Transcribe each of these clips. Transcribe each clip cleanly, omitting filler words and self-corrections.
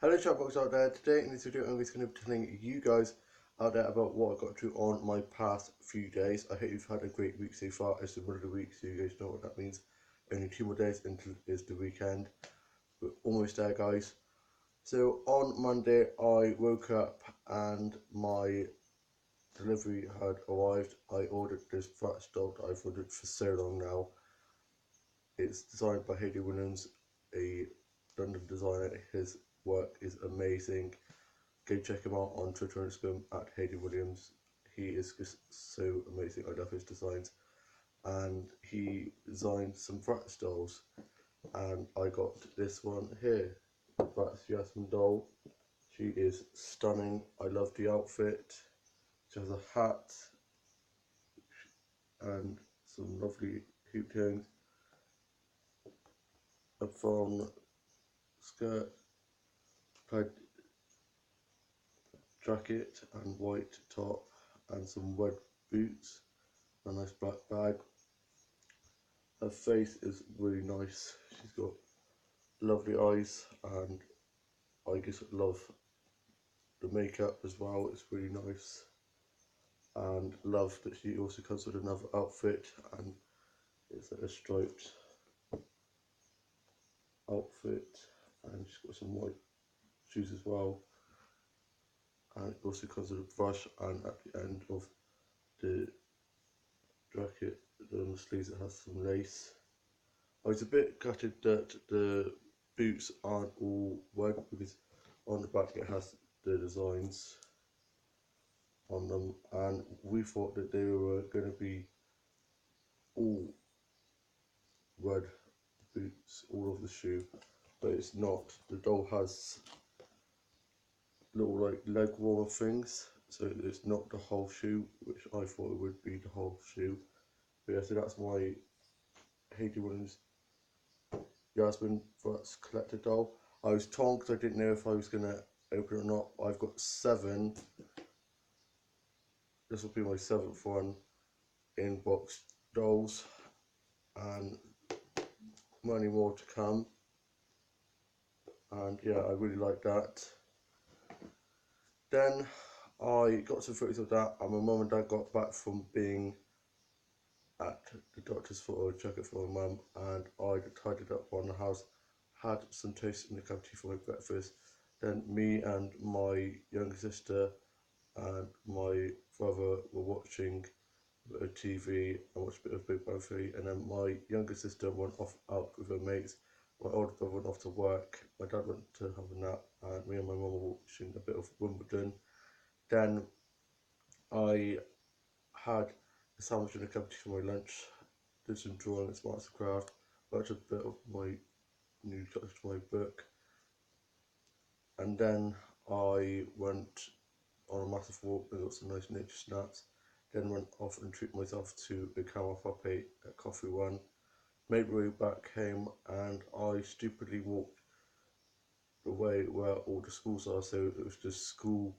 Hello chatbox out there. Today in this video I'm just going to be telling you guys out there about what I got to on my past few days. I hope you've had a great week so far. It's the middle of the week, so you guys know what that means. Only 2 more days until it's the weekend. We're almost there, guys. So on Monday I woke up and my delivery had arrived. I ordered this bratz doll that I've ordered for so long now. It's designed by Hayley Williams, a London designer. His work is amazing. Go check him out on Twitter and Instagram at Hayley Williams. He is just so amazing. I love his designs. And he designed some bratz dolls. And I got this one here, Bratz Jasmine doll. She is stunning. I love the outfit. She has a hat and some lovely hoop earrings, a fawn skirt, plaid jacket and white top, and some red boots, a nice black bag. Her face is really nice. She's got lovely eyes, and I just love the makeup as well. It's really nice, and love that she also comes with another outfit, and it's like a striped outfit, and she's got some white shoes as well, and it also comes with a brush, and at the end of the jacket on the sleeves it has some lace. I was a bit gutted that the boots aren't all red because on the back it has the designs on them, and we thought that they were going to be all red boots all over the shoe, but it's not. The doll has little like leg warmer things, so it's not the whole shoe, which I thought it would be the whole shoe. But yeah, so that's my Hayley Williams Jasmine Bratz collector doll. I was torn because I didn't know if I was going to open it or not. I've got 7. This will be my 7th one in box dolls, and many more to come. And yeah, I really like that. Then I got some photos of that, and my mum and dad got back from being at the doctor's for a checkup for my mum, and I tidied up on the house, had some toast in the cavity for my breakfast. Then me and my younger sister and my brother were watching a bit of TV and watched a bit of Big Bang Theory, and then my younger sister went off out with her mates. My older brother went off to work. My dad went to have a nap, and me and my mum were watching a bit of Wimbledon. Then I had a sandwich and a cup of tea for my lunch, did some drawing and arts and craft, worked a bit of my new touch to my book, and then I went on a massive walk and got some nice nature snacks. Then went off and treated myself to a caramel frappe at Coffee One. Made my way back home, and I stupidly walked the way where all the schools are, so it was just school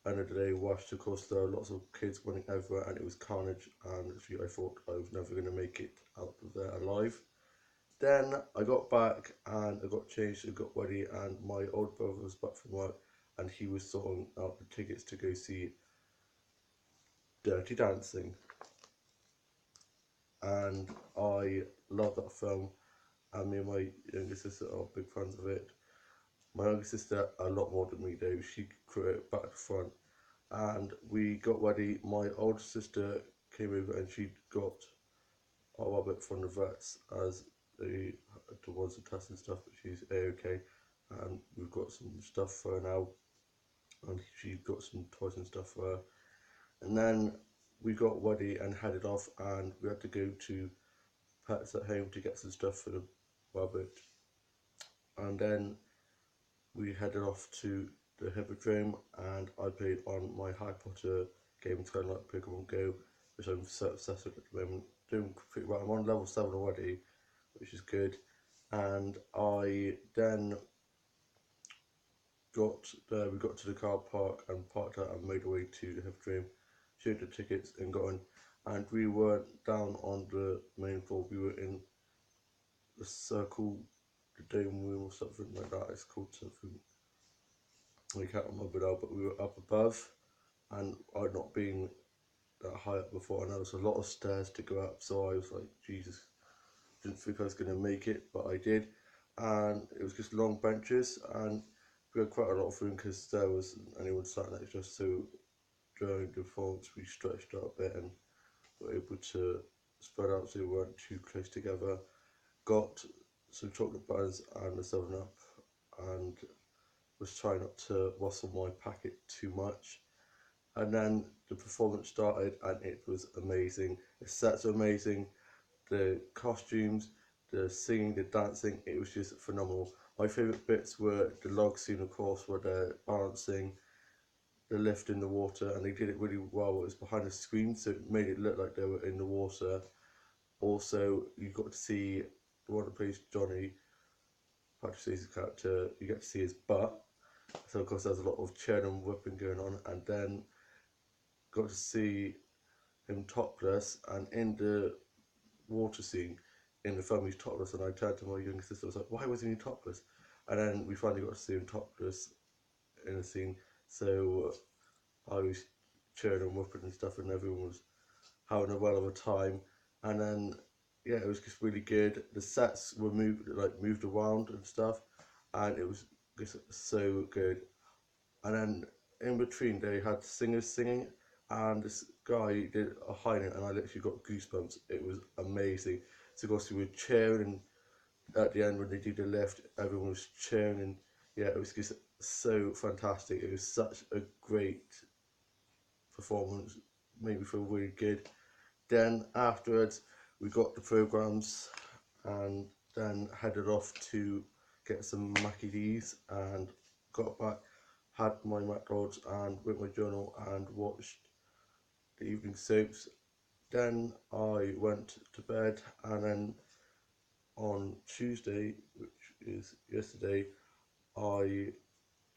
end of the day rush. Of course, there are lots of kids running everywhere, and it was carnage, and actually I thought I was never going to make it out of there alive. Then I got back and I got changed and got ready, and my old brother was back from work, and he was sorting out the tickets to go see Dirty Dancing, and I love that film, and me and my younger sister are big fans of it. My younger sister a lot more than me though. She grew it back to front, and we got ready. My older sister came over and she got a rabbit from the vets as they towards the test and stuff, but she's a-okay, and we've got some stuff for her now, and she got some toys and stuff for her. And then we got ready and headed off, and we had to go to Pets at Home to get some stuff for the rabbit, and then we headed off to the Hippodrome, and I played on my Harry Potter game, kind of like Pokemon Go, which I'm so obsessed with at the moment. Doing pretty well. I'm on level 7 already, which is good. And I then got there. We got to the car park and parked out and made our way to the Hippodrome, showed the tickets and got in. And we weren't down on the main floor. We were in the circle, the dome room or something like that. It's called something. We can't remember now, but we were up above, and I'd not been that high up before, and there was a lot of stairs to go up. So I was like, Jesus, didn't think I was going to make it, but I did. And it was just long benches, and we had quite a lot of room because there was anyone sat next to us. So during the performance, we stretched out a bit and were able to spread out so we weren't too close together. Got some chocolate bars and a 7 Up, and was trying not to rustle my packet too much. And then the performance started, and it was amazing. The sets were amazing, the costumes, the singing, the dancing. It was just phenomenal. My favourite bits were the log scene, of course, where they're balancing, the lift in the water, and they did it really well. It was behind a screen, so it made it look like they were in the water. Also, you got to see the one that plays Johnny, Patrick Swayze's character. You get to see his butt. So of course, there's a lot of cheering and whipping going on, and then got to see him topless, and in the water scene in the film he's topless, and I turned to my younger sister, I was like, why wasn't he topless? And then we finally got to see him topless in a scene, so I was cheering and whooping and stuff, and everyone was having a well of a time. And then yeah, it was just really good. The sets were moved around and stuff, and it was just so good. And then in between they had singers singing, and this guy did a high note, and I literally got goosebumps. It was amazing. So of course we were cheering at the end when they did the lift. Everyone was cheering, and yeah, it was just so fantastic. It was such a great performance, made me feel really good. Then afterwards we got the programs, and then headed off to get some Mackie D's, and got back, had my McDonald's and wrote my journal and watched the evening soaps. Then I went to bed, and then on Tuesday, which is yesterday, I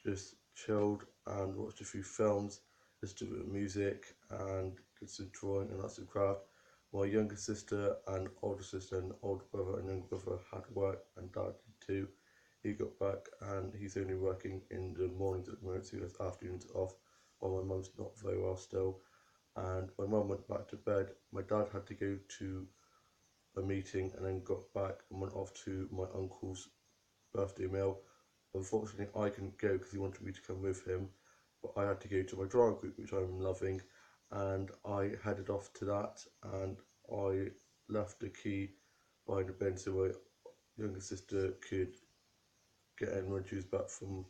just chilled and watched a few films, listened to a bit of music, and did some drawing and arts and craft. My younger sister and older sister and older brother and younger brother had work, and dad did too. He got back, and he's only working in the mornings at the moment, so he has afternoons off while my mum's not very well still. And my mum went back to bed. My dad had to go to a meeting and then got back and went off to my uncle's birthday meal. Unfortunately, I couldn't go because he wanted me to come with him, but I had to go to my drama group, which I'm loving, and I headed off to that, and I left the key behind the bin so my younger sister could get in when she was back from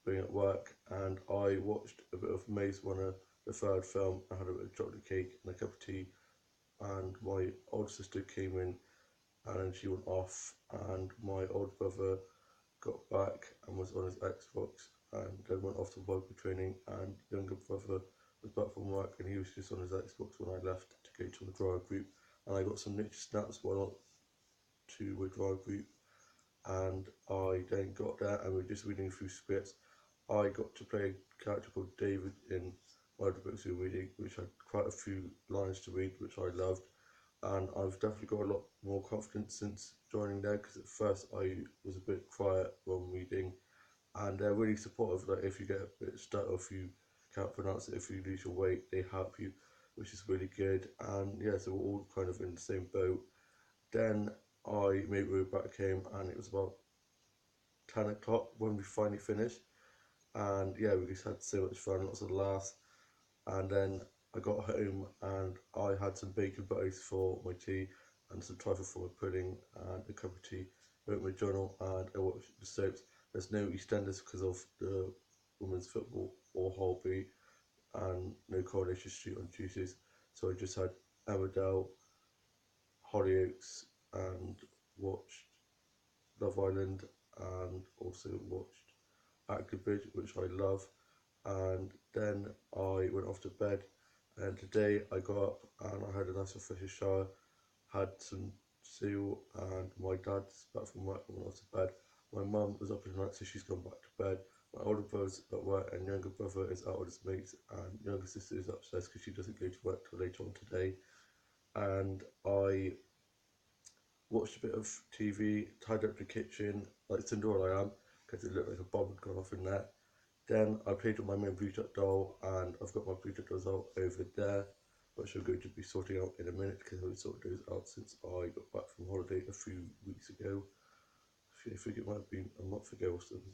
being at work, and I watched a bit of Maze Runner, the third film. I had a bit of chocolate cake and a cup of tea, and my older sister came in and she went off, and my older brother got back and was on his Xbox, and then went off to vocal training, and younger brother was back from work and he was just on his Xbox when I left to go to the drawer group, and I got some nature snaps while to my drawer group, and I then got there and we were just reading through scripts. I got to play a character called David in one of the books we were reading, which had quite a few lines to read, which I loved, and I've definitely got a lot more confidence since joining there, because at first I was a bit quiet when reading, and they're really supportive. Like if you get a bit stuck or if you can't pronounce it, if you lose your weight, they help you, which is really good. And yeah, so we're all kind of in the same boat. Then I made my way back home, and it was about 10 o'clock when we finally finished. And yeah, we just had so much fun, lots of laughs. And then I got home and I had some bacon butties for my tea and some trifle for my pudding and a cup of tea. I wrote my journal and I watched the soaps. There's no EastEnders because of the women's football or Holby, and no Coronation Street on Tuesdays. So I just had Emmerdale, Hollyoaks, and watched Love Island, and also watched Active Bridge, which I love. And then I went off to bed. And today I got up and I had a nice refreshing shower, had some cereal, and my dad's back from work and went off to bed. My mum was up in the night, so she's gone back to bed. My older brother's at work, and younger brother is out with his mates, and younger sister is upstairs because she doesn't go to work till later on today. And I watched a bit of TV, tied up the kitchen like Cinderella I am, because it looked like a bomb had gone off in there. Then I played with my main Bluetooth doll, and I've got my Bluetooth dolls out over there, which I'm going to be sorting out in a minute because I haven't sorted those out since I got back from holiday a few weeks ago. I think it might have been a month ago or something.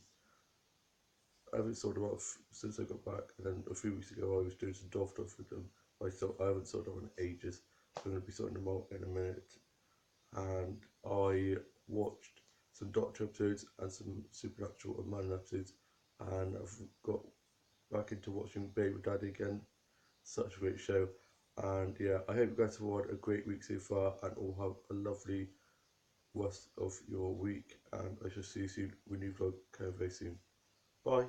I haven't sorted them out since I got back, and then a few weeks ago I was doing some doll stuff with them. I haven't sorted them in ages, so I'm going to be sorting them out in a minute. And I watched some Doctor episodes and some Supernatural and Man episodes, and I've got back into watching Baby Daddy again. Such a great show. And yeah, I hope you guys have had a great week so far and all have a lovely rest of your week. And I shall see you soon with a new vlog very soon. Bye.